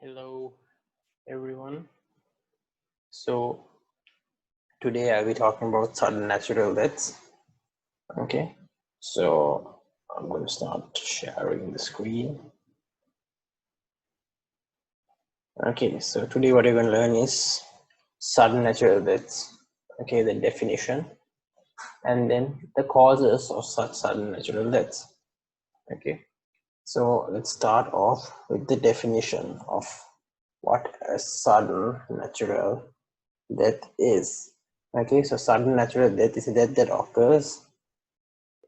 Hello everyone. So today I'll be talking about sudden natural deaths. Okay, so I'm going to start sharing the screen. Okay, so today what you're going to learn is sudden natural deaths. Okay, the definition and then the causes of such sudden natural deaths. Okay, so let's start off with the definition of what a sudden natural death is. Okay, so sudden natural death is a death that occurs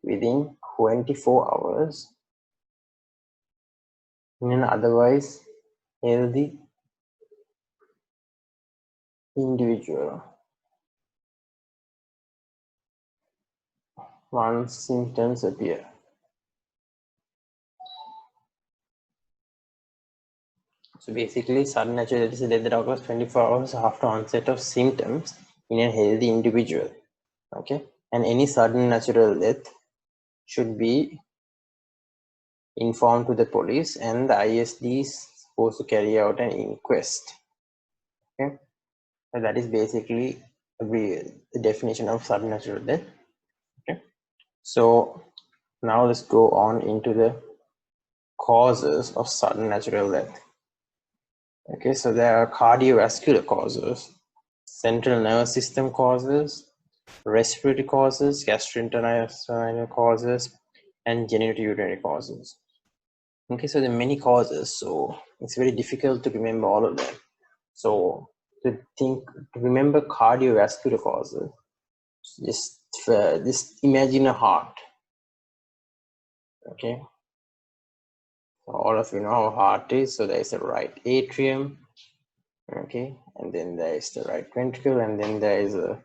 within 24 hours in an otherwise healthy individual once symptoms appear. So basically, sudden natural death is a death that occurs 24 hours after onset of symptoms in a healthy individual. Okay, and any sudden natural death should be informed to the police, and the ISD is supposed to carry out an inquest. Okay, so that is basically the definition of sudden natural death. Okay, so now let's go on into the causes of sudden natural death. Okay, so there are cardiovascular causes, central nervous system causes, respiratory causes, gastrointestinal causes, and genitourinary causes. Okay, so there are many causes, so it's very difficult to remember all of them. So to remember cardiovascular causes, just imagine a heart. Okay, so all of you know how a heart is. So there is a right atrium, okay, and then there is the right ventricle, and then there is a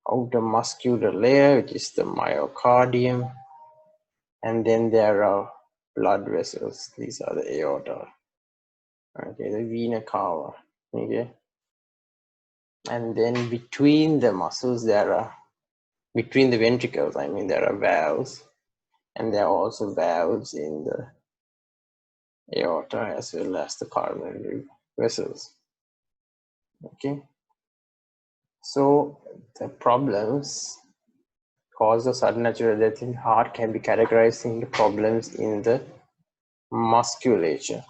outer muscular layer, which is the myocardium, and then there are blood vessels. These are the aorta, okay, the vena cava, okay, and then between the muscles between the ventricles, I mean, there are valves, and there are also valves in the aorta as well as the coronary vessels. Okay, so the problems cause of sudden natural death in heart can be categorized into problems in the musculature,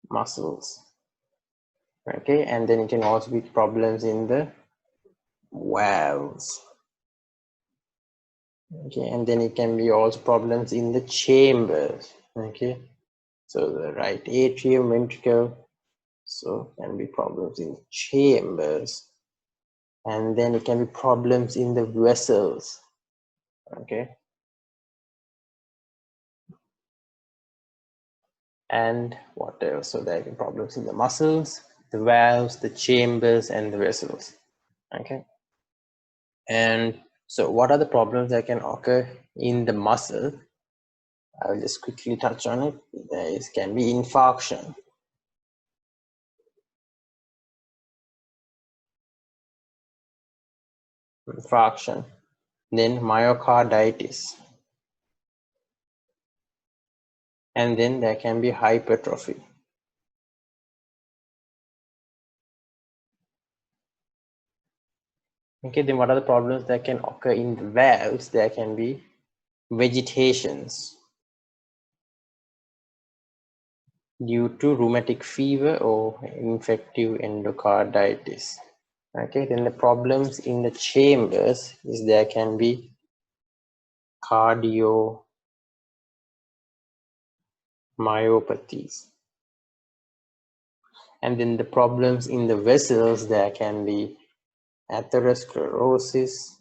muscles. Okay, and then it can also be problems in the valves. Okay, and then it can be also problems in the chambers. Okay, so the right atrium, ventricle, so can be problems in the chambers, and then it can be problems in the vessels. Okay, and what else? So there can be problems in the muscles, the valves, the chambers, and the vessels. Okay, and so what are the problems that can occur in the muscle? I will just quickly touch on it. There can be infarction. Then myocarditis, and then there can be hypertrophy. Okay, then what are the problems that can occur in the valves? There can be vegetations due to rheumatic fever or infective endocarditis. Okay, then the problems in the chambers is there can be cardiomyopathies. And then the problems in the vessels, there can be atherosclerosis,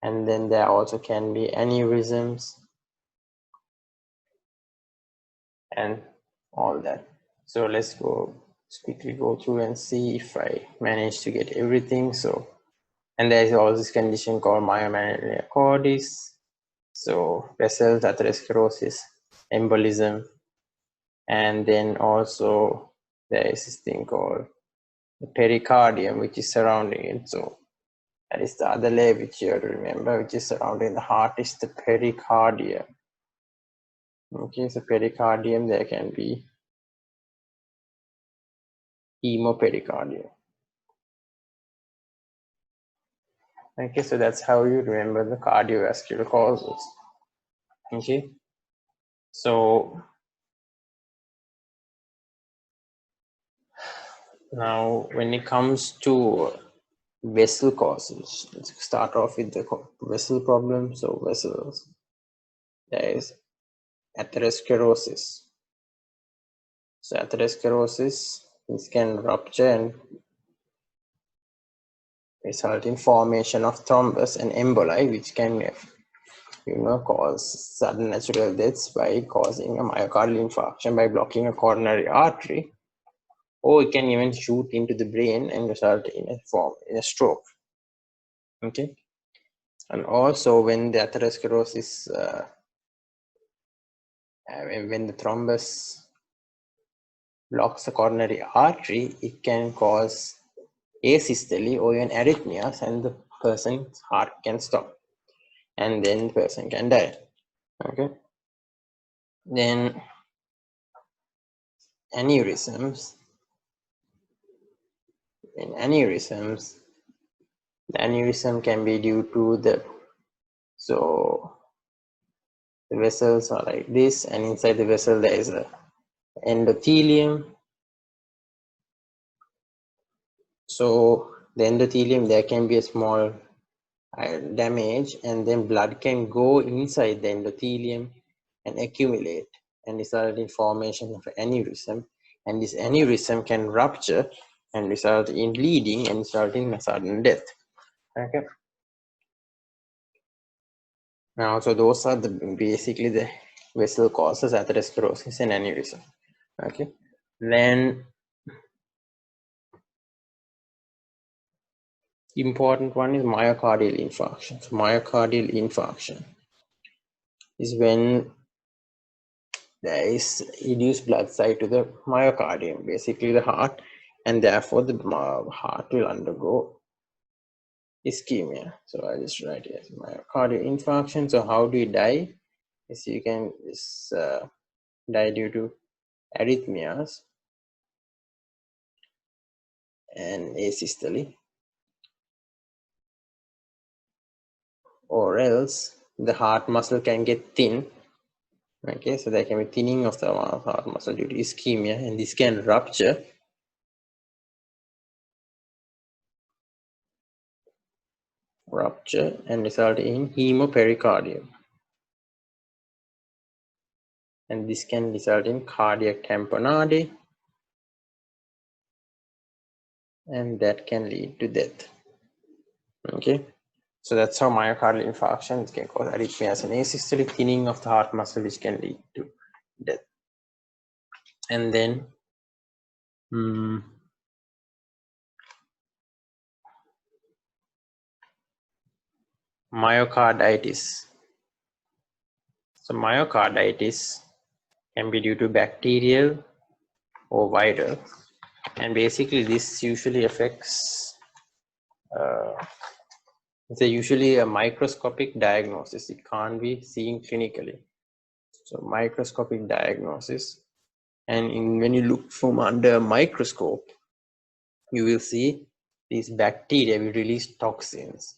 and then there also can be aneurysms and all that. So let's quickly go through and see if I manage to get everything. So, and there is also this condition called myomenalia cordis. So vessels, atherosclerosis, embolism, and then also there is this thing called the pericardium, which is surrounding it. So that is the other layer which you have to remember, which is surrounding the heart, is the pericardium. Okay, so pericardium, there can be hemopericardium. Okay, so that's how you remember the cardiovascular causes. Okay, so now when it comes to vessel causes, let's start off with the vessel problem. So vessels, there is atherosclerosis. So atherosclerosis, this can rupture and result in formation of thrombus and emboli, which can cause sudden natural deaths by causing a myocardial infarction by blocking a coronary artery, or it can even shoot into the brain and result in a stroke. Okay, and also when the atherosclerosis, when the thrombus blocks the coronary artery, it can cause asystole or even arrhythmias, and the person's heart can stop, and then the person can die. Okay, then aneurysms. In aneurysms, the aneurysm can be due to the vessels are like this, and inside the vessel there is a endothelium. So the endothelium, there can be a small damage, and then blood can go inside the endothelium and accumulate and result in formation of an aneurysm, and this aneurysm can rupture and result in bleeding and result in a sudden death. Okay, now so those are basically the vessel causes, atherosclerosis and aneurysm. Okay, then important one is myocardial infarction. So myocardial infarction is when there is reduced blood supply to the myocardium, basically the heart, and therefore the heart will undergo ischemia. So I just write here myocardial infarction. So how do you die? Yes, you can die due to arrhythmias and asystole, or else the heart muscle can get thin. Okay, so there can be thinning of the heart muscle due to ischemia, and this can rupture and result in hemopericardium, and this can result in cardiac tamponade, and that can lead to death. Okay, so that's how myocardial infarction can cause arrhythmias and asystole, thinning of the heart muscle, which can lead to death. And then myocarditis. So myocarditis can be due to bacterial or viral, and basically this usually affects it's usually a microscopic diagnosis. It can't be seen clinically. So microscopic diagnosis, and when you look from under a microscope, you will see these bacteria will release toxins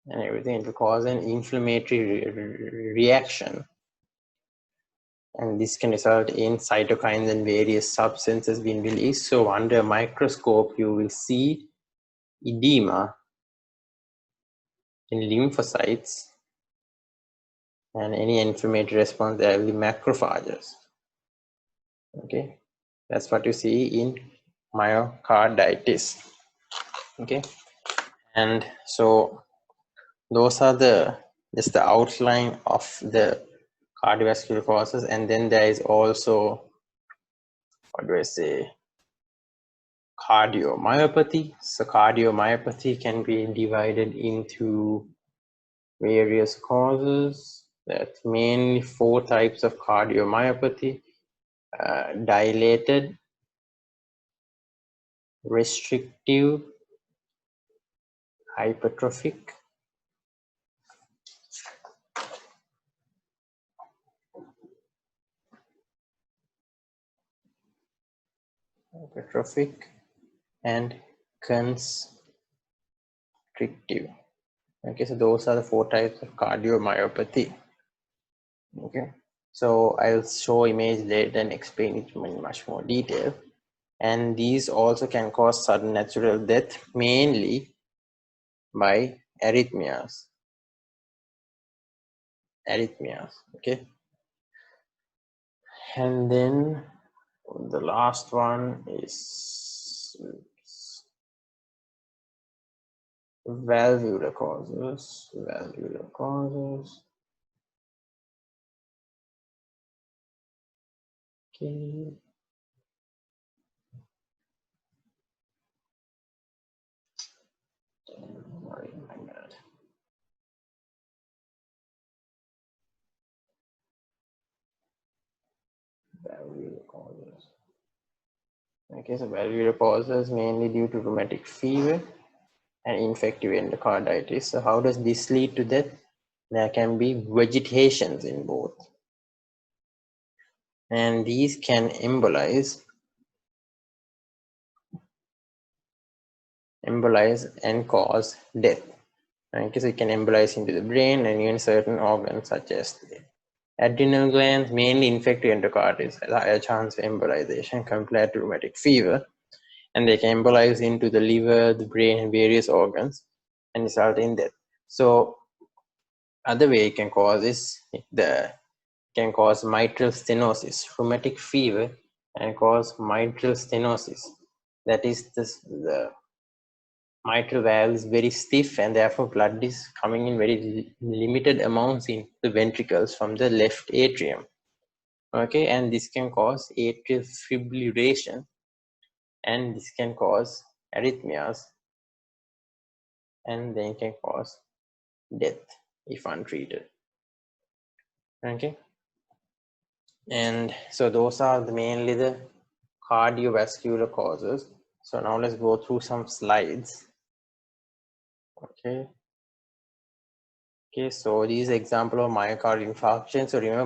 and everything to cause an inflammatory reaction, and this can result in cytokines and various substances being released. So under a microscope you will see edema in lymphocytes, and any inflammatory response there will be macrophages. Okay, that's what you see in myocarditis. Okay, and so those are just the outline of the cardiovascular causes, and then there is also, what do I say, cardiomyopathy. So cardiomyopathy can be divided into various causes. That's mainly 4 types of cardiomyopathy: dilated, restrictive, hypertrophic, hypertrophic and constrictive. Okay, so those are the 4 types of cardiomyopathy. Okay, so I'll show image later and explain it in much more detail. And these also can cause sudden natural death, mainly by arrhythmias. Okay, and then the last one is valvular causes. Okay. Sorry, my bad. Valvular causes. Okay, so valvular causes mainly due to rheumatic fever and infective endocarditis. So how does this lead to death? There can be vegetations in both, and these can embolize and cause death. Okay, so it can embolize into the brain and even certain organs such as the adrenal glands, mainly infective endocarditis, has a higher chance of embolization compared to rheumatic fever, and they can embolize into the liver, the brain, and various organs and result in death. So other way it can cause is can cause mitral stenosis, rheumatic fever, and cause mitral stenosis. That is, the mitral valve is very stiff, and therefore blood is coming in very limited amounts in the ventricles from the left atrium. Okay, and this can cause atrial fibrillation, and this can cause arrhythmias, and then can cause death if untreated. Okay, and so those are mainly the cardiovascular causes. So now let's go through some slides. Okay, so these example of myocardial infarction. So remember,